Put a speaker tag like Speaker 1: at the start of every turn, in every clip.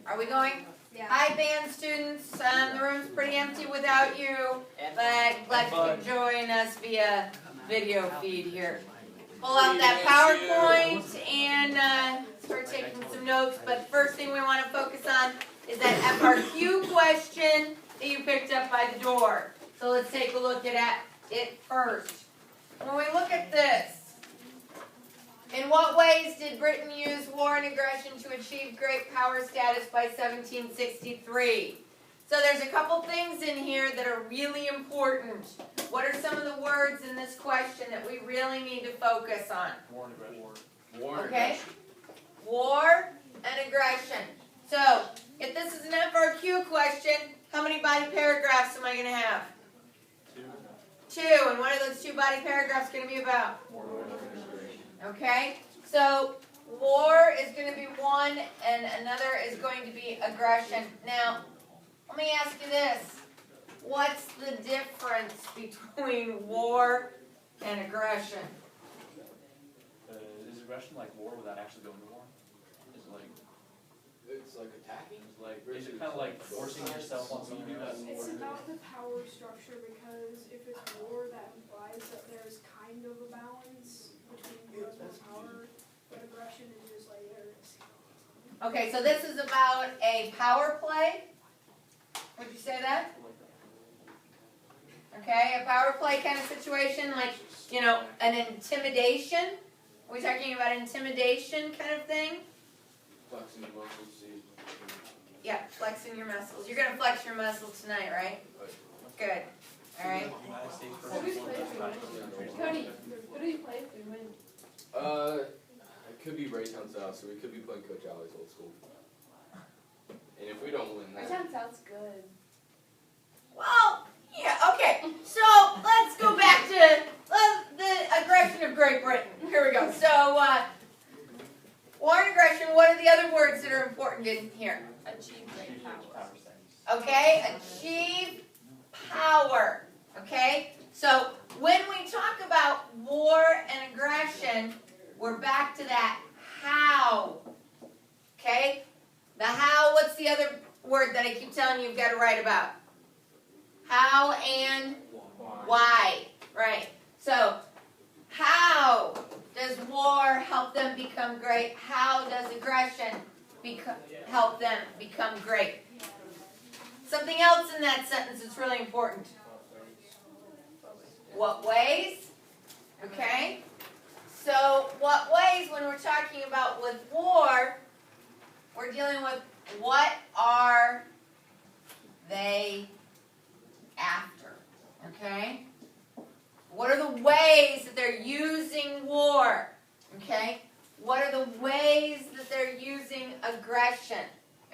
Speaker 1: Are we going?
Speaker 2: Yeah.
Speaker 1: Hi, band students. The room's pretty empty without you, but glad you can join us via video feed here. Pull out that PowerPoint and start taking some notes. But first thing we want to focus on is that FRQ question that you picked up by the door. So let's take a look at it first. When we look at this, in what ways did Britain use war and aggression to achieve great power status by 1763? So there's a couple things in here that are really important. What are some of the words in this question that we really need to focus on?
Speaker 3: War and aggression. War
Speaker 1: Okay?
Speaker 3: and aggression.
Speaker 1: War and aggression. So, if this is an FRQ question, how many body paragraphs am I going to have? Two. And what are those two body paragraphs going to be about?
Speaker 3: War and aggression.
Speaker 1: Okay? So, war is going to be one, and another is going to be aggression. Now, let me ask you this. What's the difference between war and aggression?
Speaker 3: Is aggression like war without actually going to war?
Speaker 4: It's like attacking?
Speaker 3: Is it kind of like forcing yourself on something that's
Speaker 2: It's about the power structure, because if it's war, that implies that there's kind of a balance between who has more power, but aggression is just like there it is.
Speaker 1: Okay, so this is about a power play. Would you say that? Okay, a power play kind of situation, like, you know, an intimidation. Are we talking about intimidation kind of thing?
Speaker 4: Flexing the muscles, see.
Speaker 1: Yeah, flexing your muscles. You're going to flex your muscles tonight, right? Good. All right.
Speaker 3: United States
Speaker 2: So who's playing if we win? Cody, who do you play if we win?
Speaker 4: It could be Raytown South, so we could be playing Coach Alley's old school. And if we don't win that,
Speaker 2: Raytown South's good.
Speaker 1: Well, yeah, okay. So let's go back to the aggression of Great Britain. Here we go. So, war and aggression, what are the other words that are important in here?
Speaker 2: Achieve great power.
Speaker 1: Okay, achieve power. Okay, so when we talk about war and aggression, we're back to that how. Okay, the how, what's the other word that I keep telling you you've got to write about? How and why. Right, so how does war help them become great? How does aggression help them become great? Something else in that sentence that's really important. What ways? Okay. So what ways, when we're talking about with war, we're dealing with what are they after? Okay. What are the ways that they're using war? Okay. What are the ways that they're using aggression?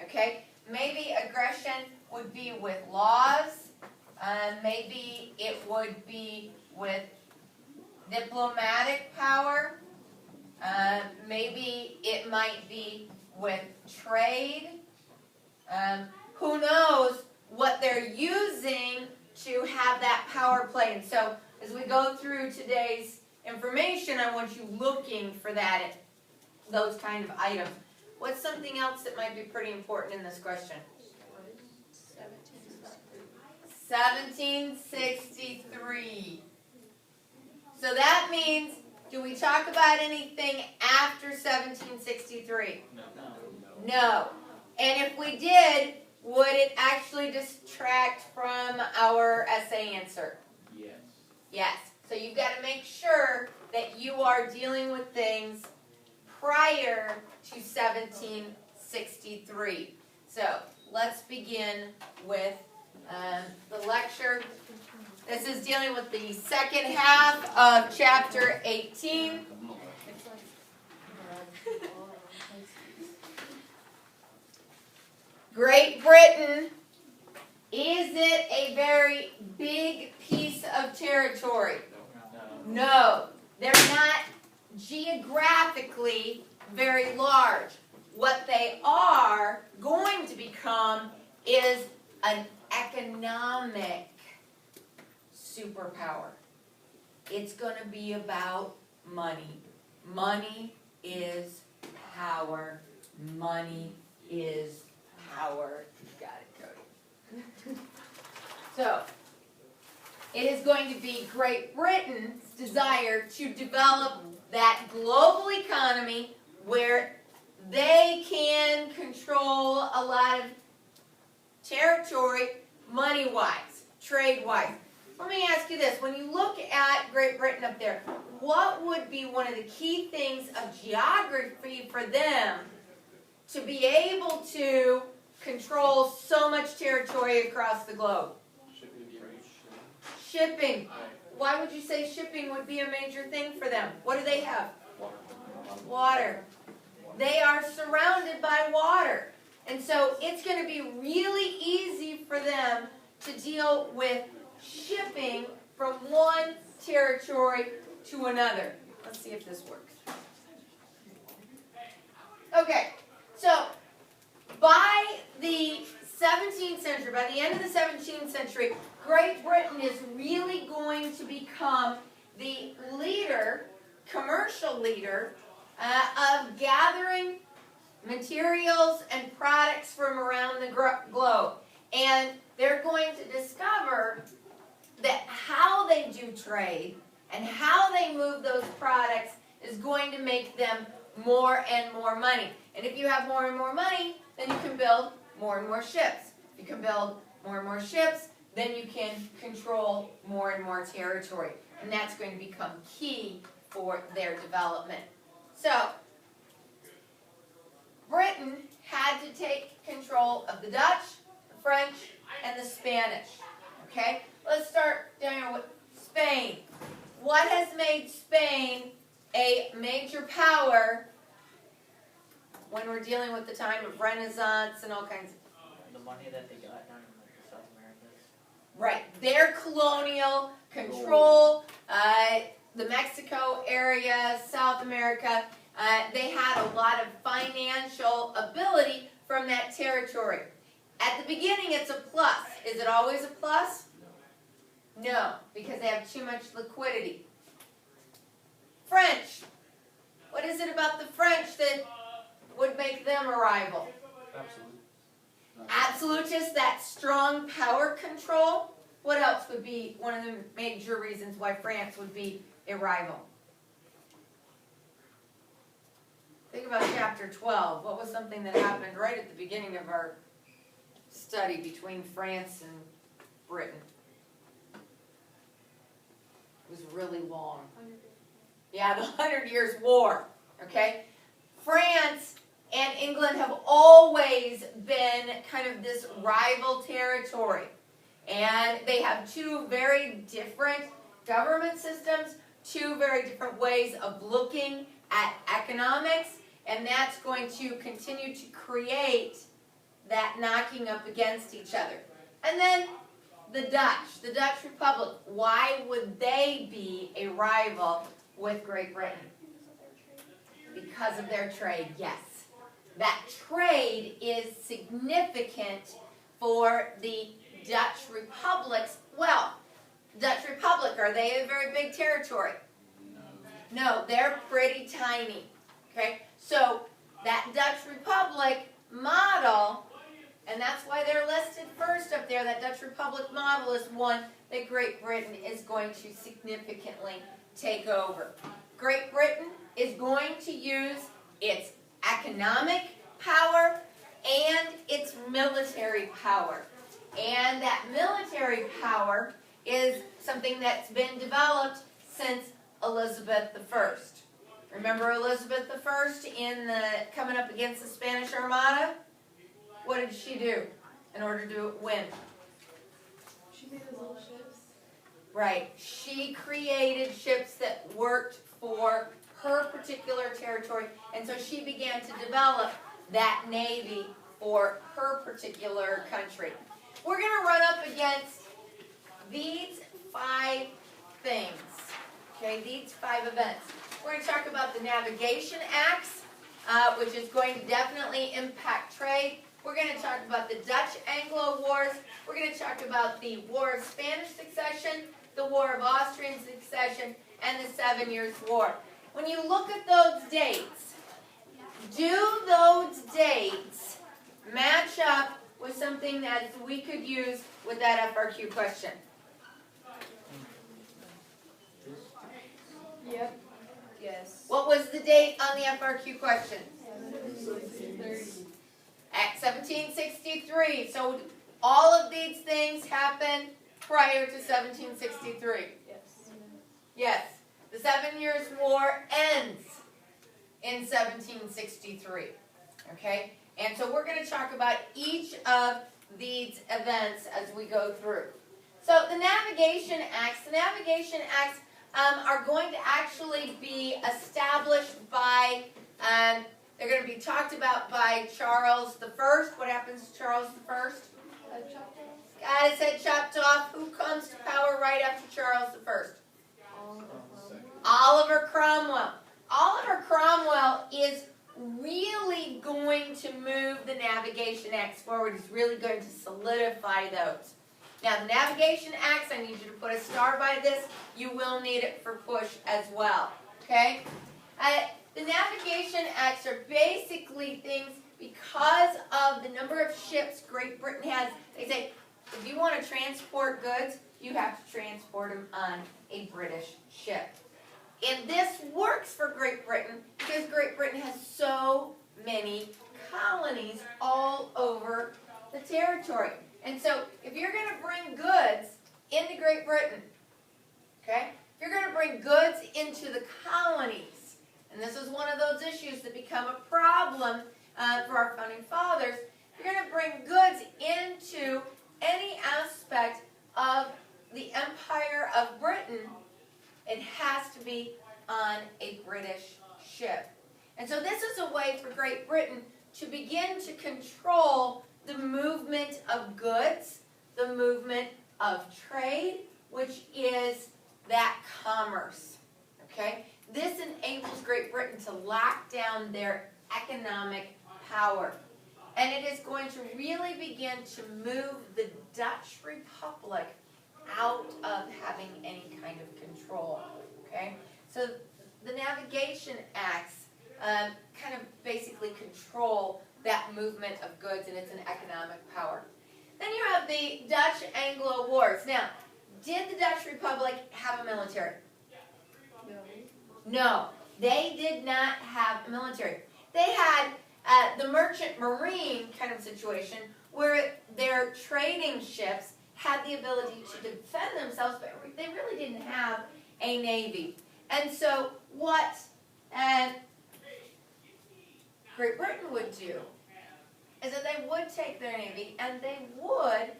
Speaker 1: Okay. Maybe aggression would be with laws. Maybe it would be with diplomatic power. Maybe it might be with trade. Who knows what they're using to have that power play. And so as we go through today's information, I want you looking for those kind of items. What's something else that might be pretty important in this question? 1763. So that means, do we talk about anything after 1763? No. And if we did, would it actually distract from our essay answer?
Speaker 3: Yes.
Speaker 1: Yes. So you've got to make sure that you are dealing with things prior to 1763. So let's begin with the lecture. This is dealing with the second half of chapter 18. Great Britain, is it a very big piece of territory? No, they're not geographically very large. What they are going to become is an economic superpower. It's going to be about money. Money is power. Money is power. Got it, Cody. So, it is going to be Great Britain's desire to develop that global economy where they can control a lot of territory money-wise, trade-wise. Let me ask you this. When you look at Great Britain up there, what would be one of the key things of geography for them to be able to control so much territory across the globe? Shipping. Why would you say shipping would be a major thing for them? What do they have? Water. They are surrounded by water. And so it's going to be really easy for them to deal with shipping from one territory to another. Let's see if this works. Okay, so by the 17th century, by the end of the 17th century, Great Britain is really going to become the leader, commercial leader, of gathering materials and products from around the globe. And they're going to discover that how they do trade and how they move those products is going to make them more and more money. And if you have more and more money, then you can build more and more ships. If you can build more and more ships, then you can control more and more territory. And that's going to become key for their development. So, Britain had to take control of the Dutch, the French, and the Spanish. Okay? Let's start down here with Spain. What has made Spain a major power when we're dealing with the time of Renaissance and all kinds of...
Speaker 5: The money that they got down in like the South Americas.
Speaker 1: Right. Their colonial control, the Mexico area, South America, they had a lot of financial ability from that territory. At the beginning, it's a plus. Is it always a plus? No, because they have too much liquidity. French. What is it about the French that would make them a rival? Absolutists, that strong power control. What else would be one of the major reasons why France would be a rival? Think about chapter 12. What was something that happened right at the beginning of our study between France and Britain? It was really long. Yeah, the 100 Years' War. Okay? France and England have always been kind of this rival territory. And they have two very different government systems, two very different ways of looking at economics, and that's going to continue to create that knocking up against each other. And then the Dutch Republic. Why would they be a rival with Great Britain? Because of their trade, yes. That trade is significant for the Dutch Republic's wealth. Dutch Republic, are they a very big territory? No, they're pretty tiny. Okay? So that Dutch Republic model, and that's why they're listed first up there, that Dutch Republic model is one that Great Britain is going to significantly take over. Great Britain is going to use its economic power and its military power. And that military power is something that's been developed since Elizabeth I. Remember Elizabeth I in coming up against the Spanish Armada? What did she do in order to win?
Speaker 2: She made those little ships.
Speaker 1: Right. She created ships that worked for her particular territory, and so she began to develop that navy for her particular country. We're going to run up against these 5 things, okay, these 5 events. We're going to talk about the Navigation Acts, which is going to definitely impact trade. We're going to talk about the Dutch-Anglo Wars. We're going to talk about the War of Spanish Succession, the War of Austrian Succession, and the 7 Years' War. When you look at those dates, do those dates match match up with something that we could use with that FRQ question?
Speaker 2: Yep.
Speaker 6: Yes.
Speaker 1: What was the date on the FRQ question? At 1763. So all of these things happened prior to 1763.
Speaker 6: Yes.
Speaker 1: Yes. The 7 Years' War ends in 1763. Okay? And so we're going to talk about each of these events as we go through. So the Navigation Acts are going to actually be established by, they're going to be talked about by Charles I. What happens to Charles I? Got his head chopped off. Who comes to power right after Charles I? Oliver Cromwell. Oliver Cromwell is really going to move the Navigation Acts forward. He's really going to solidify those. Now, the Navigation Acts, I need you to put a star by this. You will need it for push as well. Okay? The Navigation Acts are basically things, because of the number of ships Great Britain has, they say, if you want to transport goods, you have to transport them on a British ship. And this works for Great Britain because Great Britain has so many colonies all over the territory. And so if you're going to bring goods into Great Britain, okay, if you're going to bring goods into the colonies, and this is one of those issues that become a problem for our founding fathers, if you're going to bring goods into any aspect of the Empire of Britain, it has to be on a British ship. And so this is a way for Great Britain to begin to control the movement of goods, the movement of trade, which is that commerce. Okay? This enables Great Britain to lock down their economic power. And it is going to really begin to move the Dutch Republic out of having any kind of control. Okay? So the Navigation Acts kind of basically control that movement of goods, and it's an economic power. Then you have the Dutch-Anglo Wars. Now, did the Dutch Republic have a military? No, they did not have a military. They had the merchant marine kind of situation where their trading ships had the ability to defend themselves, but they really didn't have a navy. And so what Great Britain would do is that they would take their navy and they would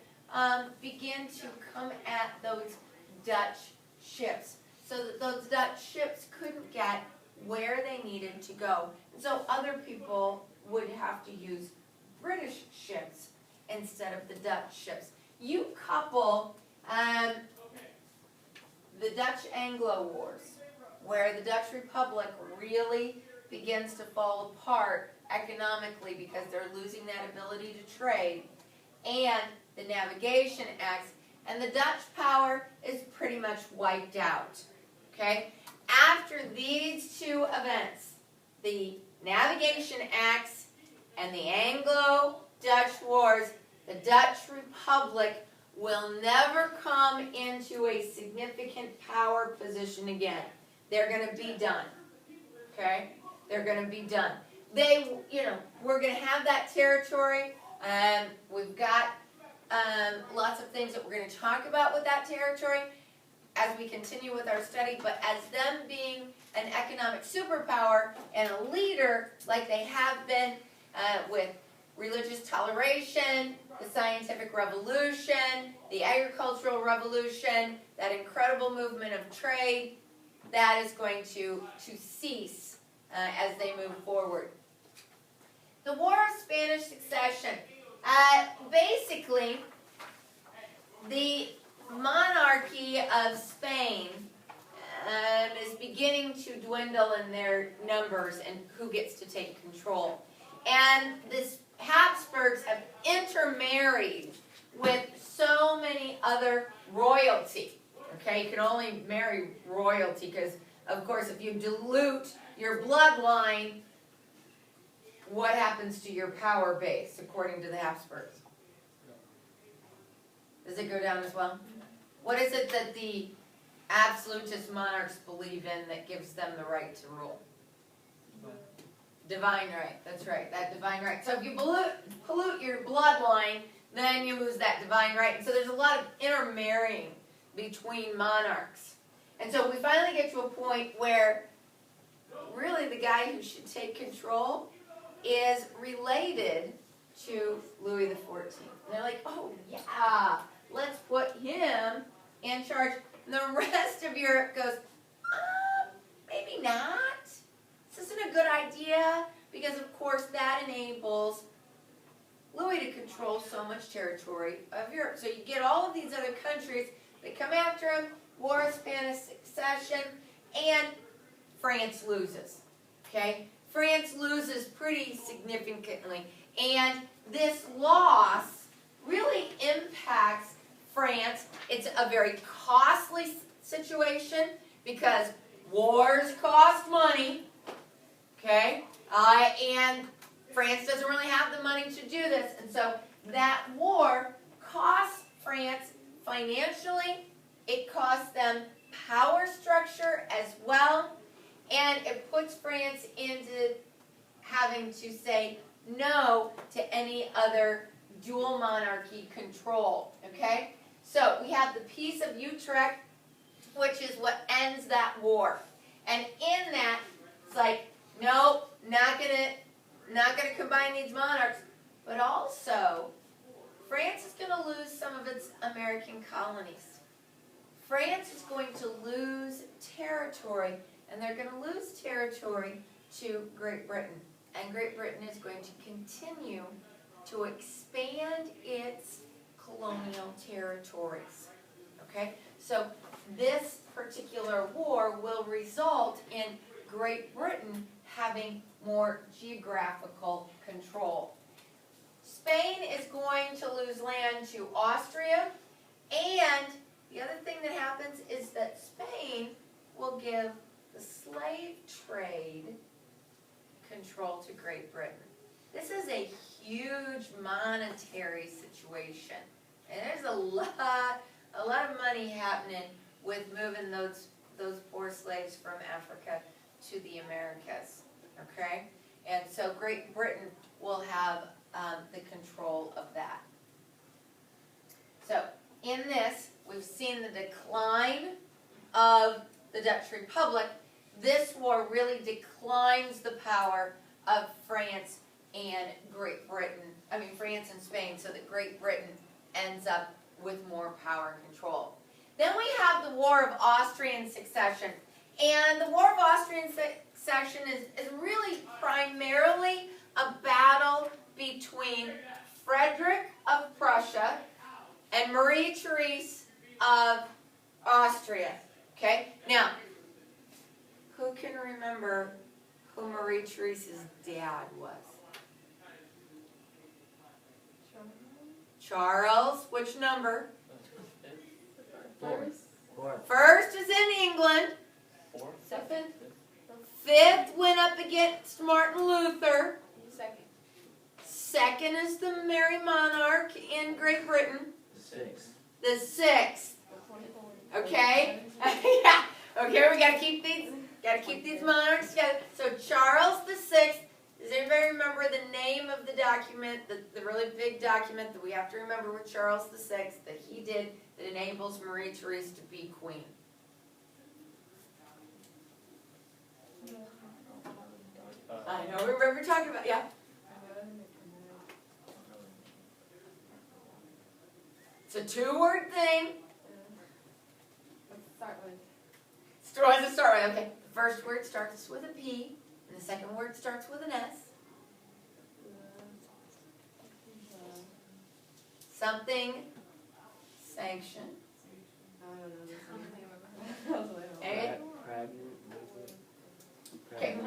Speaker 1: begin to come at those Dutch ships so that those Dutch ships couldn't get where they needed to go. And so other people would have to use British ships instead of the Dutch ships. You couple the Dutch-Anglo Wars, where the Dutch Republic really begins to fall apart economically because they're losing that ability to trade, and the Navigation Acts, and the Dutch power is pretty much wiped out. Okay? After these two events, the Navigation Acts and the Anglo-Dutch Wars, the Dutch Republic will never come into a significant power position again. They're going to be done. Okay? They're going to be done. They, we're going to have that territory. We've got lots of things that we're going to talk about with that territory as we continue with our study, but as them being an economic superpower and a leader like they have been with religious toleration, the scientific revolution, the agricultural revolution, that incredible movement of trade, that is going to cease as they move forward. The War of Spanish Succession. Basically, the monarchy of Spain is beginning to dwindle in their numbers and who gets to take control. And the Habsburgs have intermarried with so many other royalty. Okay, you can only marry royalty because, of course, if you dilute your bloodline, what happens to your power base according to the Habsburgs? Does it go down as well? What is it that the absolutist monarchs believe in that gives them the right to rule? Divine right, that's right, that divine right. So if you pollute your bloodline, then you lose that divine right. And so there's a lot of intermarrying between monarchs. And so we finally get to a point where really the guy who should take control is related to Louis XIV. And they're like, oh yeah, let's put him in charge. And the rest of Europe goes, maybe not. This isn't a good idea, because of course that enables Louis to control so much territory of Europe. So you get all of these other countries that come after him, War of Spanish Succession, and France loses. Okay? France loses pretty significantly. And this loss really impacts France. It's a very costly situation because wars cost money. Okay? And France doesn't really have the money to do this. And so that war costs France financially. It costs them power structure as well. And it puts France into having to say no to any other dual monarchy control. Okay? So we have the Peace of Utrecht, which is what ends that war. And in that, it's like, nope, not gonna combine these monarchs. But also, France is gonna lose some of its American colonies. France is going to lose territory, and they're gonna lose territory to Great Britain. And Great Britain is going to continue to expand its colonial territories. Okay? So this particular war will result in Great Britain having more geographical control. Spain is going to lose land to Austria, and the other thing that happens is that Spain will give the slave trade control to Great Britain. This is a huge monetary situation, and there's a lot of money happening with moving those poor slaves from Africa to the Americas. Okay, and so Great Britain will have the control of that. So in this, we've seen the decline of the Dutch Republic. This war really declines the power of France and France and Spain, so that Great Britain ends up with more power and control. Then we have the War of Austrian Succession. And the War of Austrian Succession is really primarily a battle between Frederick of Prussia and Marie Therese of Austria. Okay? Now, who can remember who Marie Therese's dad was? Charles. Which number?
Speaker 5: Fourth.
Speaker 1: First is in England.
Speaker 2: Second.
Speaker 1: Fifth went up against Martin Luther.
Speaker 2: Second.
Speaker 1: Second is the Mary Monarch in Great Britain.
Speaker 5: Sixth.
Speaker 1: The sixth. Okay? Yeah. Okay, we gotta keep these monarchs together. So Charles the Sixth. Does anybody remember the name of the document, the really big document that we have to remember with Charles the Sixth that he did that enables Marie Therese to be queen? I know, we remember talking about, yeah. It's a two-word thing. What does it start with? Okay, the first word starts with a P, and the second word starts with an S. Something sanction. Okay. Okay.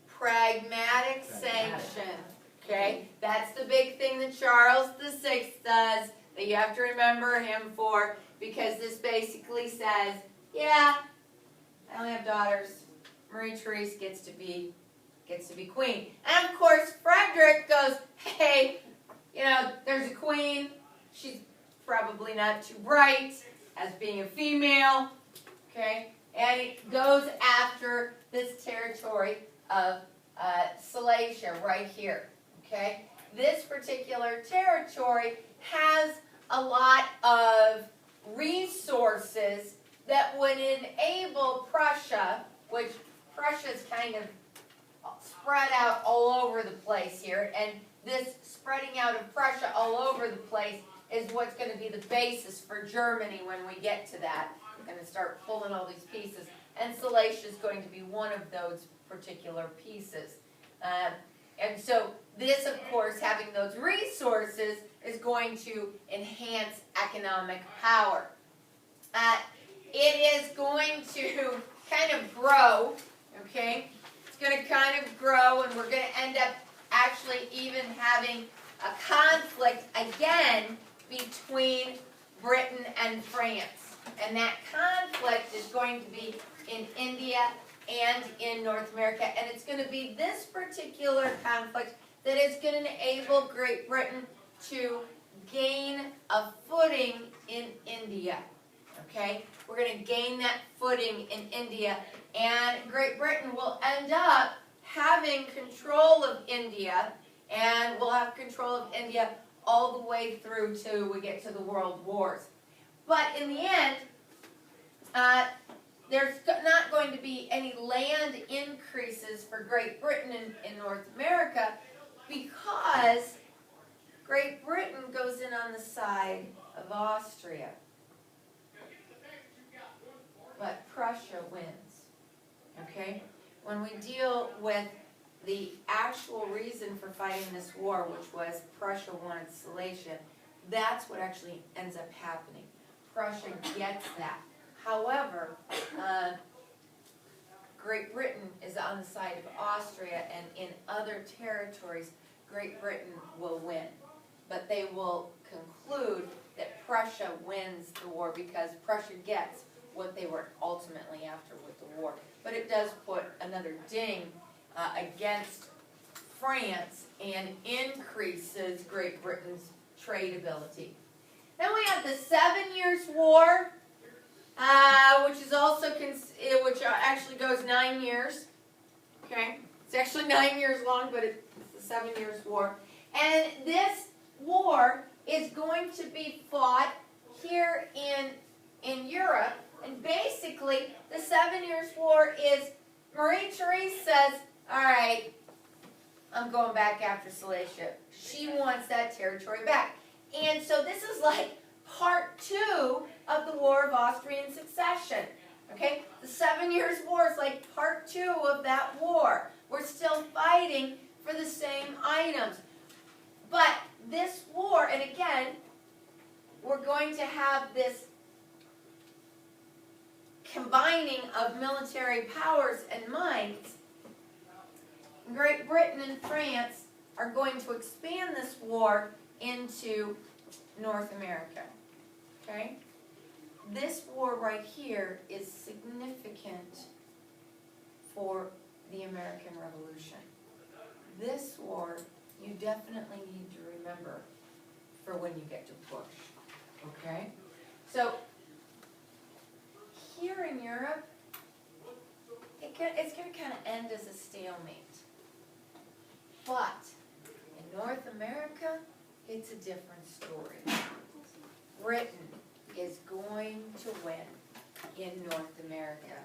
Speaker 1: Pragmatic sanction. Okay, that's the big thing that Charles VI does that you have to remember him for, because this basically says, yeah, I only have daughters. Marie Therese gets to be gets to be queen. And of course, Frederick goes, hey, there's a queen. She's probably not too bright as being a female, okay? And he goes after this territory of Silesia right here, okay? This particular territory has a lot of resources that would enable Prussia, which Prussia's kind of spread out all over the place here, and this spreading out of Prussia all over the place is what's going to be the basis for Germany when we get to that. We're going to start pulling all these pieces, and Silesia is going to be one of those particular pieces. And so this, of course, having those resources is going to enhance economic power. It is going to kind of grow, okay? It's going to kind of grow, and we're going to end up actually even having a conflict again between Britain and France. And that conflict is going to be in India and in North America. And it's going to be this particular conflict that is going to enable Great Britain to gain a footing in India. Okay? We're going to gain that footing in India, and Great Britain will end up having control of India, and we'll have control of India all the way through till we get to the World Wars. But in the end, there's not going to be any land increases for Great Britain in North America, because Great Britain goes in on the side of Austria. But Prussia wins. Okay? When we deal with the actual reason for fighting this war, which was Prussia wanted Silesia, that's what actually ends up happening. Prussia gets that. However, Great Britain is on the side of Austria, and in other territories, Great Britain will win. But they will conclude that Prussia wins the war because Prussia gets what they were ultimately after with the war. But it does put another ding against France and increases Great Britain's trade ability. Then we have the 7 Years' War, which is also which actually goes 9 years. Okay, it's actually 9 years long, but it's the 7 Years' War. And this war is going to be fought here in Europe. And basically, the 7 Years' War is Marie Therese says, all right, I'm going back after Silesia. She wants that territory back. And so this is like part 2 of the War of Austrian Succession. Okay? The 7 Years' War is like part 2 of that war. We're still fighting for the same items. But this war, and again, we're going to have this combining of military powers and minds. Great Britain and France are going to expand this war into North America. Okay? This war right here is significant for the American Revolution. This war you definitely need to remember for when you get to Bush. Okay? So, here in Europe, it's going to kind of end as a stalemate. But in North America, it's a different story. Britain is going to win in North America,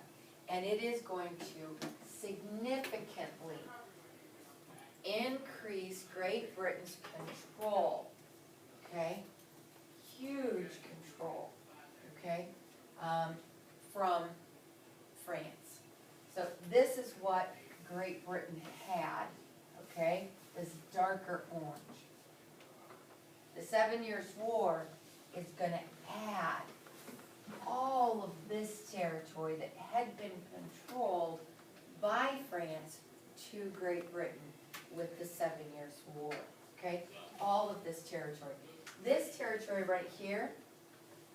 Speaker 1: and it is going to significantly increase Great Britain's control, okay? Huge control, okay, from France. So this is what Great Britain had, okay, this darker orange. The 7 Years' War is going to add all of this territory that had been controlled by France to Great Britain with the 7 Years' War, okay? All of this territory. This territory right here,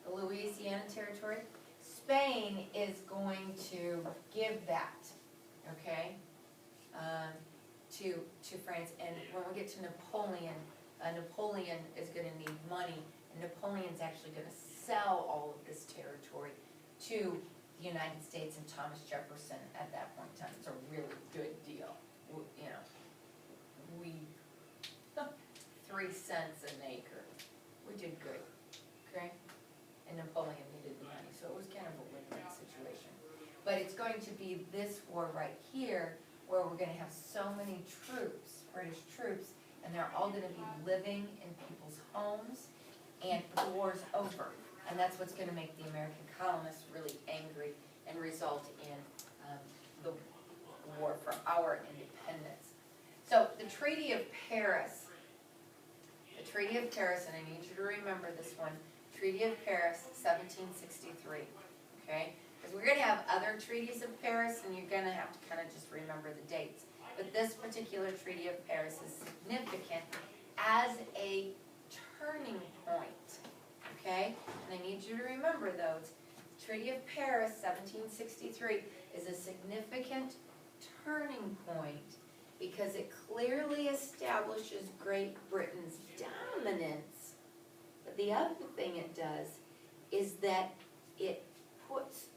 Speaker 1: the Louisiana territory, Spain is going to give that, okay? to France, and when we get to Napoleon, Napoleon is gonna need money, and Napoleon's actually gonna sell all of this territory to the United States and Thomas Jefferson at that point in time. It's a really good deal, you know. We, 3 cents an acre, we did good, okay? And Napoleon needed the money, so it was kind of a win-win situation. But it's going to be this war right here, where we're gonna have so many troops, British troops, and they're all gonna be living in people's homes, and the war's over. And that's what's gonna make the American colonists really angry and result in the war for our independence. So the Treaty of Paris, and I need you to remember this one, Treaty of Paris, 1763, okay? Because we're gonna have other treaties of Paris, and you're gonna have to kind of just remember the dates. But this particular Treaty of Paris is significant as a turning point, okay? And I need you to remember those. Treaty of Paris, 1763, is a significant turning point because it clearly establishes Great Britain's dominance. But the other thing it does is that it puts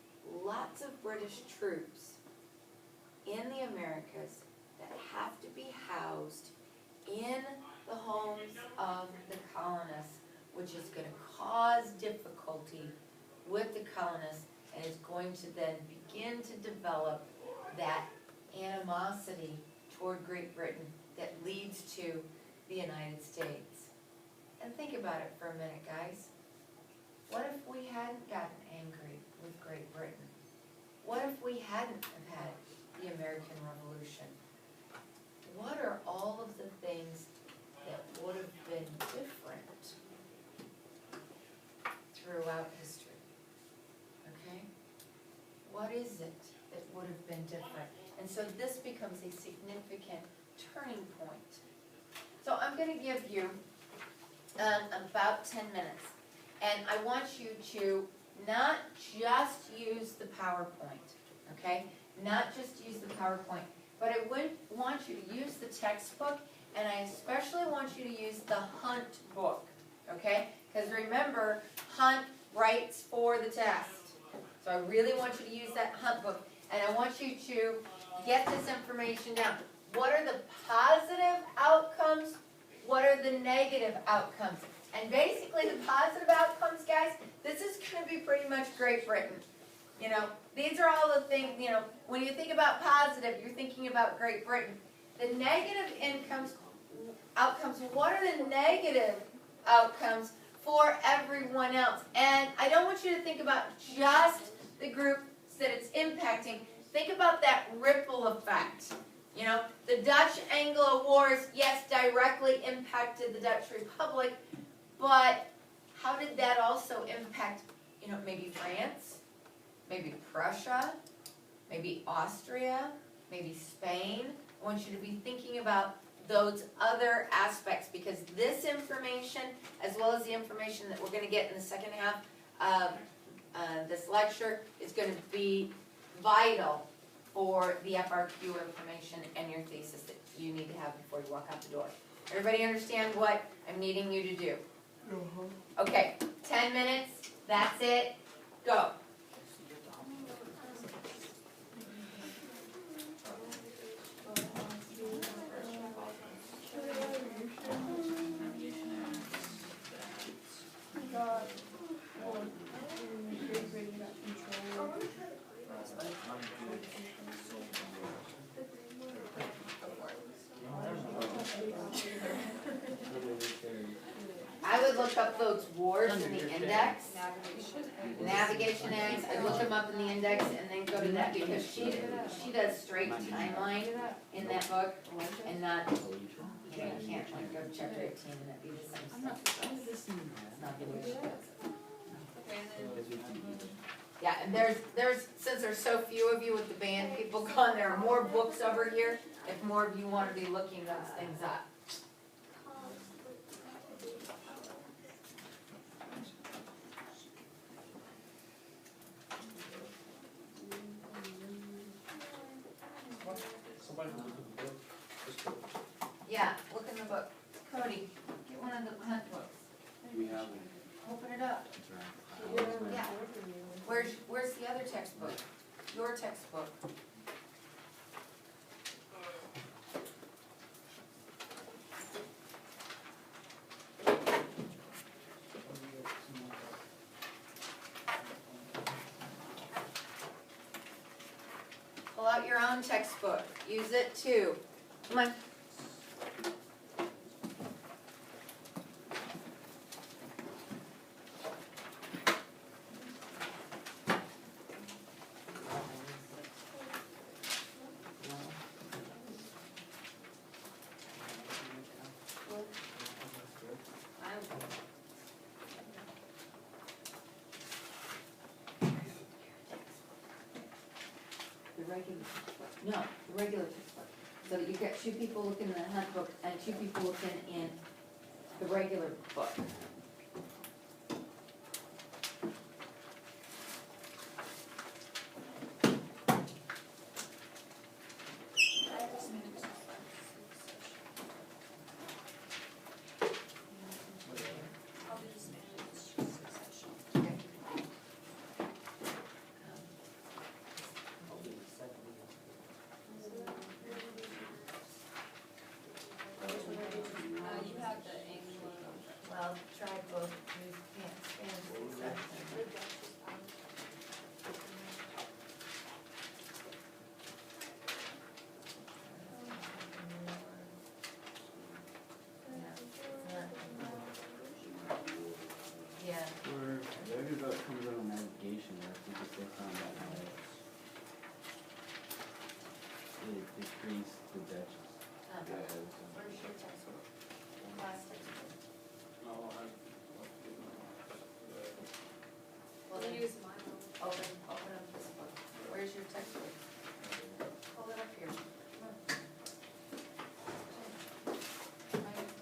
Speaker 1: lots of British troops in the Americas that have to be housed in the homes of the colonists, which is gonna cause difficulty with the colonists and is going to then begin to develop that animosity toward Great Britain that leads to the United States. And think about it for a minute, guys. What if we hadn't gotten angry with Great Britain? What if we hadn't have had the American Revolution? What are all of the things that would have been different throughout history? Okay? What is it that would have been different? And so this becomes a significant turning point. So I'm gonna give you about 10 minutes. And I want you to not just use the PowerPoint, okay? Not just use the PowerPoint, but I would want you to use the textbook, and I especially want you to use the Hunt book, okay? Because remember, Hunt writes for the test. So I really want you to use that Hunt book, and I want you to get this information down. What are the positive outcomes? What are the negative outcomes? And basically the positive outcomes, guys, this is going to be pretty much Great Britain. You know, these are all the things, you know, when you think about positive, you're thinking about Great Britain. The negative outcomes, what are the negative outcomes for everyone else? And I don't want you to think about just the groups that it's impacting. Think about that ripple effect. You know, the Dutch-Anglo Wars, yes, directly impacted the Dutch Republic, but how did that also impact, you know, maybe France, maybe Prussia, maybe Austria, maybe Spain? I want you to be thinking about those other aspects, because this information, as well as the information that we're going to get in the second half of this lecture, is going to be vital for the FRQ information and your thesis that you need to have before you walk out the door. Everybody understand what I'm needing you to do? Okay, 10 minutes, that's it, go. I would look up those wars in the index, navigation acts, I'd look them up in the index and then go to that, because she does straight timeline in that book and not, you know, you can't like go to chapter 18 and that be the same stuff. It's not the way she does it. Yeah, and there's since there's so few of you with the band people gone, there are more books over here if more of you want to be looking those things up.
Speaker 3: Somebody look at the book, just
Speaker 1: book. Cody, get one of the hunt books.
Speaker 3: We have.
Speaker 1: Open it up. Yeah. Where's the other textbook? Your textbook. Pull out your own textbook. Use it too. Come on. The regular textbook. No, the regular textbook. So you get two people looking in the hunt book and two people looking in the regular book. Well, try both. You can't stand succession. Yeah.
Speaker 6: Where maybe about comes out of navigation, I think if they found that out, it decreased the Dutchess.
Speaker 1: Where's your textbook? Last textbook. Well, then use mine. Open up this book. Where's your textbook? Hold it up here. Come on.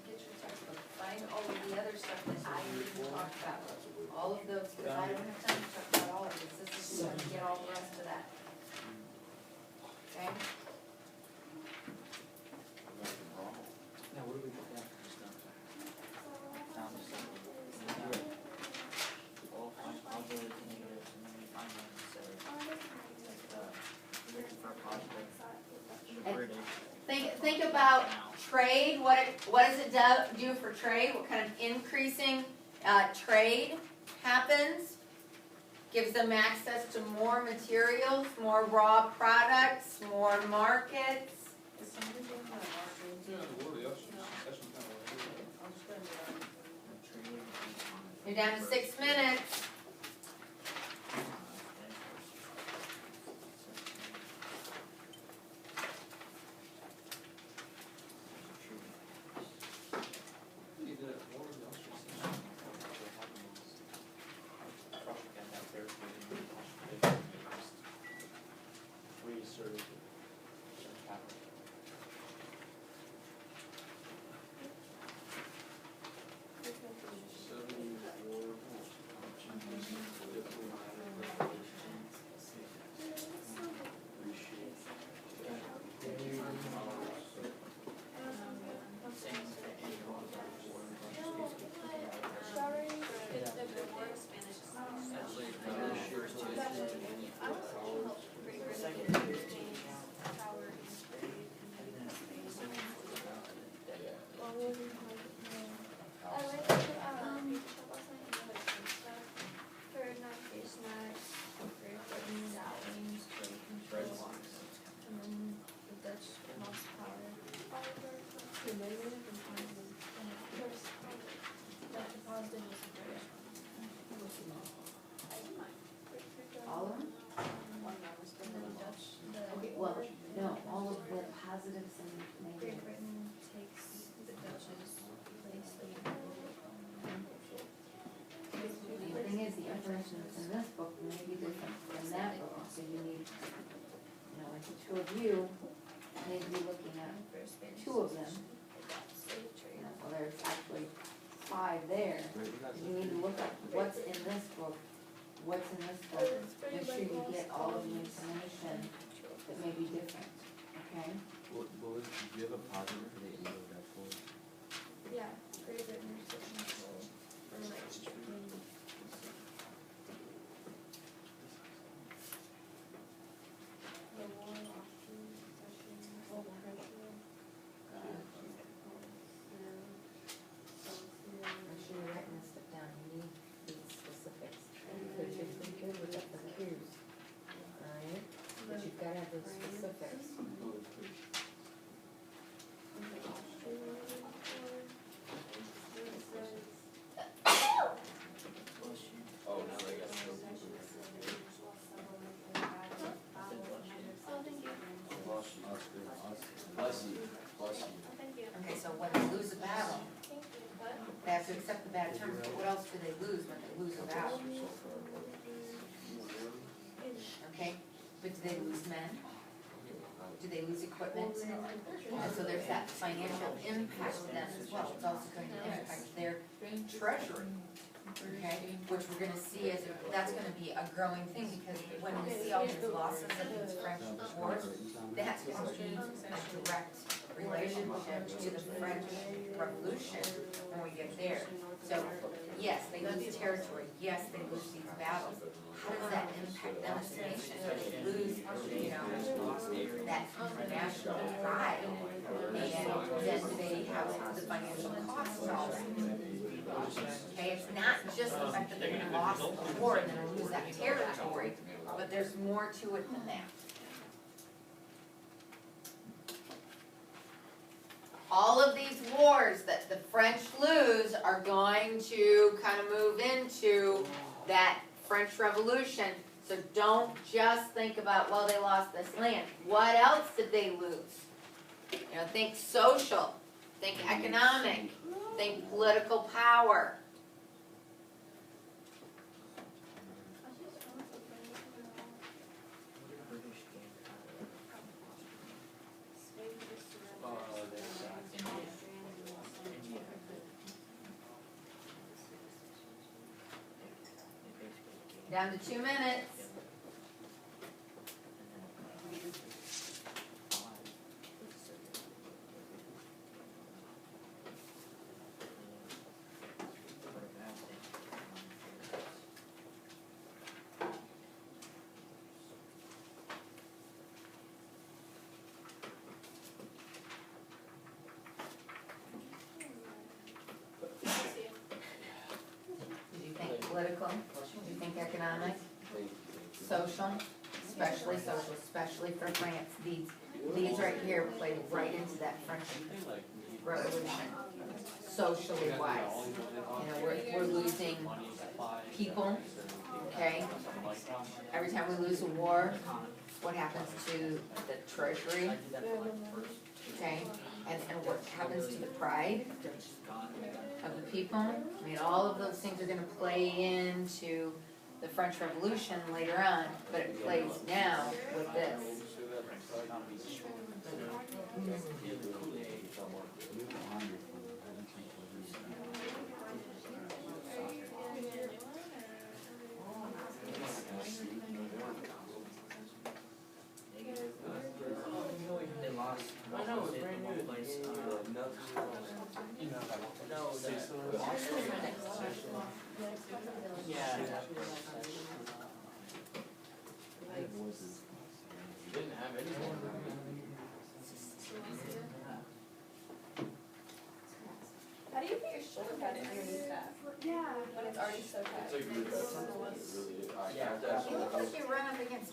Speaker 1: Get your textbook. Find all of the other stuff that I didn't talk about. All of those, because I don't have time to talk about all of this. This is when you get all the rest of that. Okay?
Speaker 5: Now, where do we put that stuff? Down the side. Well, I'll go with the negatives and then we find one, so, looking for a positive.
Speaker 1: Think about trade, what does it do for trade? What kind of increasing trade happens? Gives them access to more materials, more raw products, more markets. You're down to 6 minutes. All of them? Okay, well, no, all of the positives and negatives. The thing is, the information that's in this book may be different than that book, so you need, like the two of you need to be looking at two of them. Well, there's actually 5 there. You need to look up what's in this book, what's in this book. Make sure you get all of the information that may be different, okay?
Speaker 6: Do you have a positive for the end of that board?
Speaker 1: have to accept the bad terms, but what else do they lose when they lose a battle? Okay, but do they lose men? Do they lose equipment? And so there's that financial impact to them as well. It's also going to impact their treasury, okay? Which we're gonna see as, that's gonna be a growing thing, because when we see all these losses of these French wars, that's gonna be a direct relationship to the French Revolution when we get there. So, yes, they lose territory, yes, they lose these battles. How does that impact them as a nation? They lose, you know, that international pride, and then they have the financial costs all that. Okay, it's not just the fact that they lost the war and then lose that territory, but there's more to it than that. All of these wars that the French lose are going to kind of move into that French Revolution. So don't just think about, well, they lost this land. What else did they lose? You know, think social, think economic, think political power. Down to 2 minutes. Did you think political? Did you think economic? Social, especially for France. These right here play right into that French Revolution, socially wise. You know, we're losing people, okay? Every time we lose a war, what happens to the treasury, okay? And what happens to the pride of the people? I mean, all of those things are gonna play into the French Revolution later on, but it plays now with this.
Speaker 5: They lost. I know, it's brand new. Place, yeah.
Speaker 4: Didn't have anything.
Speaker 7: How do you put your shoulder pads underneath that
Speaker 2: Yeah.
Speaker 7: when it's already so tight?
Speaker 4: It's like really, it really, I
Speaker 5: Yeah.
Speaker 4: have to actually.
Speaker 1: It looks like you run up against